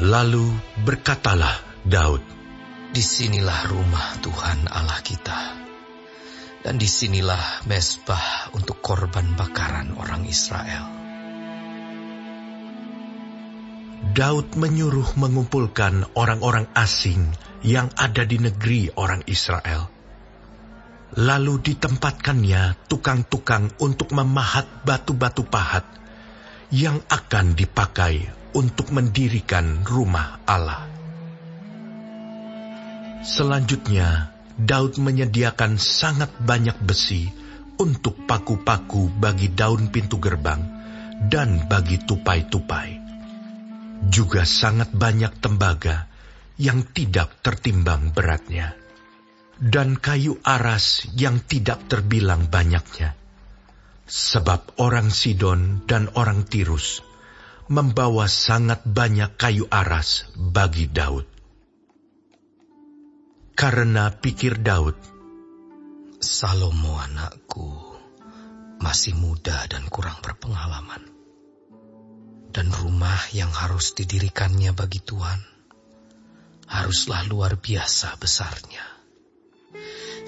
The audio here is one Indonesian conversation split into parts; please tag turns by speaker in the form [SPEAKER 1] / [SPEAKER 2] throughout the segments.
[SPEAKER 1] Lalu berkatalah Daud,
[SPEAKER 2] "Disinilah rumah Tuhan Allah kita, dan disinilah mezbah untuk korban bakaran orang Israel."
[SPEAKER 1] Daud menyuruh mengumpulkan orang-orang asing yang ada di negeri orang Israel. Lalu ditempatkannya tukang-tukang untuk memahat batu-batu pahat yang akan dipakai untuk mendirikan rumah Allah. Selanjutnya, Daud menyediakan sangat banyak besi untuk paku-paku bagi daun pintu gerbang dan bagi tupai-tupai. Juga sangat banyak tembaga yang tidak tertimbang beratnya, dan kayu aras yang tidak terbilang banyaknya. Sebab orang Sidon dan orang Tirus membawa sangat banyak kayu aras bagi Daud. Karena pikir Daud,
[SPEAKER 2] "Salomo anakku masih muda dan kurang berpengalaman, dan rumah yang harus didirikannya bagi Tuhan haruslah luar biasa besarnya,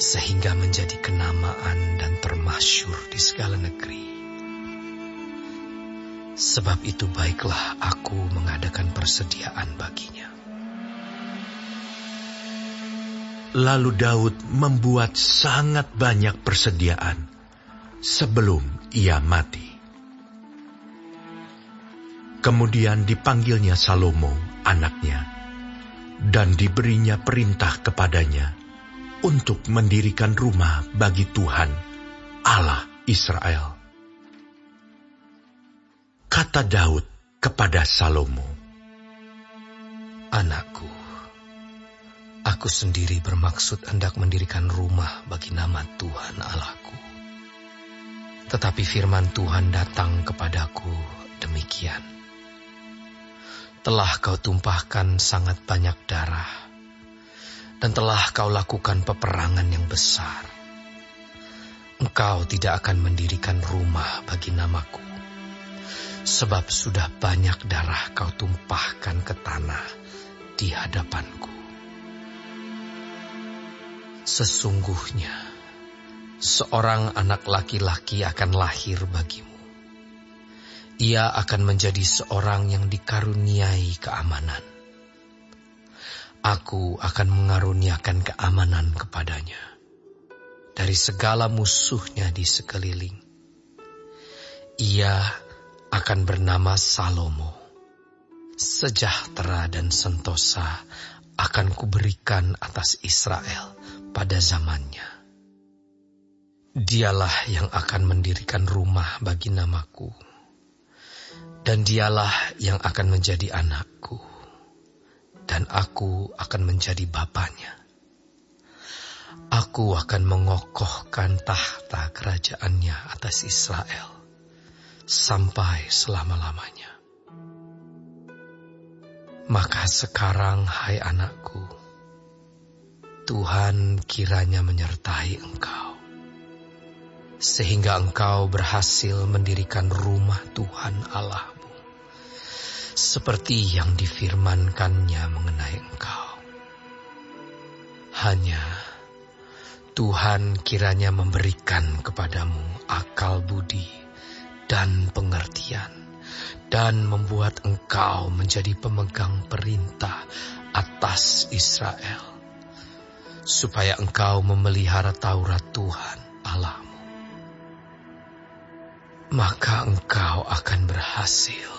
[SPEAKER 2] sehingga menjadi kenamaan dan termasyhur di segala negeri. Sebab itu baiklah aku mengadakan persediaan baginya."
[SPEAKER 1] Lalu Daud membuat sangat banyak persediaan sebelum ia mati. Kemudian dipanggilnya Salomo, anaknya, dan diberinya perintah kepadanya untuk mendirikan rumah bagi Tuhan, Allah Israel. Kata Daud kepada Salomo,
[SPEAKER 2] "Anakku, aku sendiri bermaksud hendak mendirikan rumah bagi nama Tuhan Allahku. Tetapi firman Tuhan datang kepadaku demikian: Telah kau tumpahkan sangat banyak darah, dan telah kau lakukan peperangan yang besar. Engkau tidak akan mendirikan rumah bagi namaku, sebab sudah banyak darah kau tumpahkan ke tanah di hadapanku. Sesungguhnya seorang anak laki-laki akan lahir bagimu. Ia akan menjadi seorang yang dikaruniai keamanan. Aku akan mengaruniakan keamanan kepadanya dari segala musuhnya di sekeliling. Ia akan bernama Salomo. Sejahtera dan sentosa akan kuberikan atas Israel pada zamannya. Dialah yang akan mendirikan rumah bagi namaku, dan dialah yang akan menjadi anakku, dan aku akan menjadi bapanya. Aku akan mengokohkan tahta kerajaannya atas Israel sampai selama-lamanya. Maka sekarang, hai anakku, Tuhan kiranya menyertai engkau, sehingga engkau berhasil mendirikan rumah Tuhan Allahmu, seperti yang difirmankannya mengenai engkau. Hanya Tuhan kiranya memberikan kepadamu akal budi dan pengertian, dan membuat engkau menjadi pemegang perintah atas Israel, supaya engkau memelihara Taurat Tuhan Allahmu. Maka engkau akan berhasil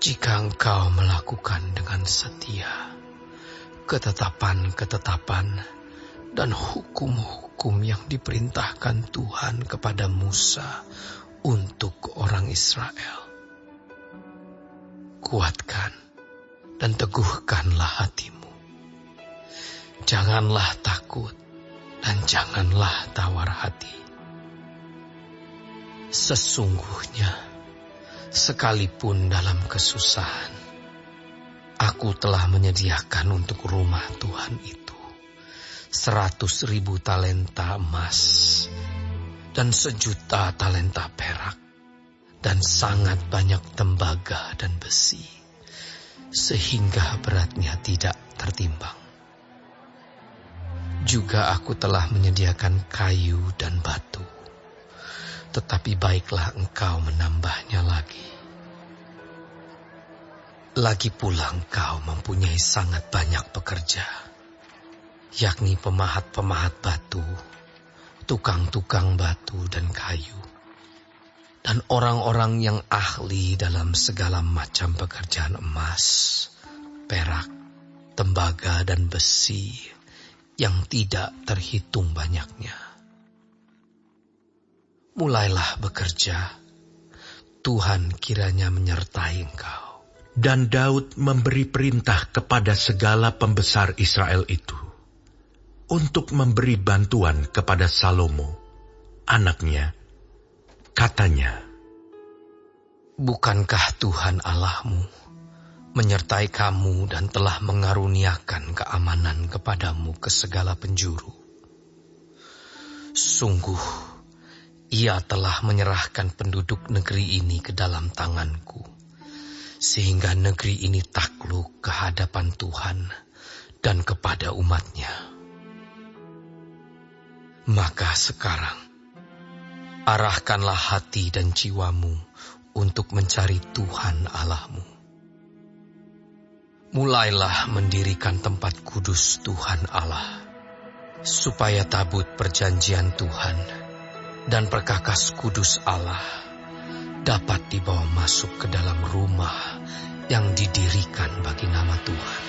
[SPEAKER 2] jika engkau melakukan dengan setia ketetapan-ketetapan dan hukum-hukum yang diperintahkan Tuhan kepada Musa untuk orang Israel. Kuatkan dan teguhkanlah hatimu. Janganlah takut dan janganlah tawar hati. Sesungguhnya, sekalipun dalam kesusahan, aku telah menyediakan untuk rumah Tuhan itu 100.000 talenta emas dan 1.000.000 talenta perak dan sangat banyak tembaga dan besi, sehingga beratnya tidak tertimbang. Juga aku telah menyediakan kayu dan batu, tetapi baiklah engkau menambahnya lagi. Lagi pula engkau mempunyai sangat banyak pekerja, yakni pemahat-pemahat batu, tukang-tukang batu dan kayu, dan orang-orang yang ahli dalam segala macam pekerjaan emas, perak, tembaga, dan besi, yang tidak terhitung banyaknya. Mulailah bekerja, Tuhan kiranya menyertai engkau.
[SPEAKER 1] Dan Daud memberi perintah kepada segala pembesar Israel itu untuk memberi bantuan kepada Salomo, anaknya. Katanya,
[SPEAKER 2] bukankah Tuhan Allahmu menyertai kamu dan telah mengaruniakan keamanan kepadamu ke segala penjuru? Sungguh, Ia telah menyerahkan penduduk negeri ini ke dalam tanganku, sehingga negeri ini takluk ke hadapan Tuhan dan kepada umat-Nya. Maka sekarang, arahkanlah hati dan jiwamu untuk mencari Tuhan Allahmu. Mulailah mendirikan tempat kudus Tuhan Allah, supaya tabut perjanjian Tuhan dan perkakas kudus Allah dapat dibawa masuk ke dalam rumah yang didirikan bagi nama Tuhan.